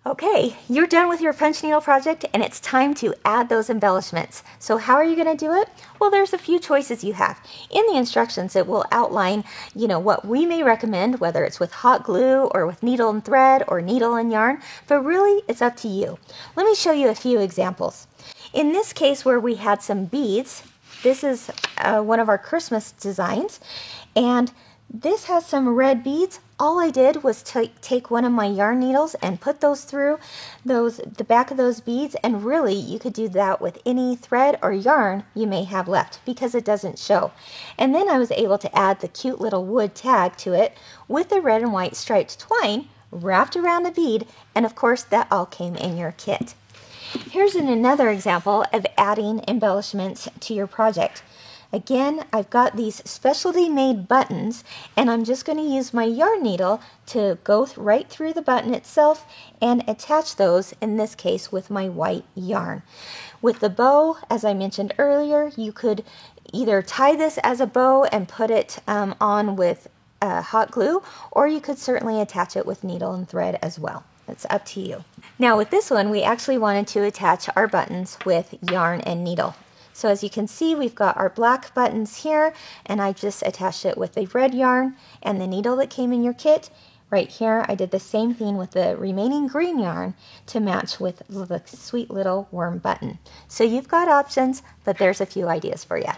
Okay, you're done with your punch needle project and it's time to add those embellishments. So how are you going to do it? Well, there's a few choices you have. In the instructions, it will outline, what we may recommend, whether it's with hot glue or with needle and thread or needle and yarn, but really it's up to you. Let me show you a few examples. In this case where we had some beads, this is one of our Christmas designs, and this has some red beads. All I did was take one of my yarn needles and put those through the back of those beads, and really you could do that with any thread or yarn you may have left because it doesn't show. And then I was able to add the cute little wood tag to it with the red and white striped twine wrapped around the bead, and of course that all came in your kit. Here's another example of adding embellishments to your project. Again, I've got these specialty made buttons, and I'm just going to use my yarn needle to go right through the button itself and attach those, in this case with my white yarn. With the bow, as I mentioned earlier, you could either tie this as a bow and put it on with hot glue, or you could certainly attach it with needle and thread as well. It's up to you. Now with this one, we actually wanted to attach our buttons with yarn and needle. So as you can see, we've got our black buttons here, and I just attached it with the red yarn and the needle that came in your kit. Right here, I did the same thing with the remaining green yarn to match with the sweet little worm button. So you've got options, but there's a few ideas for you.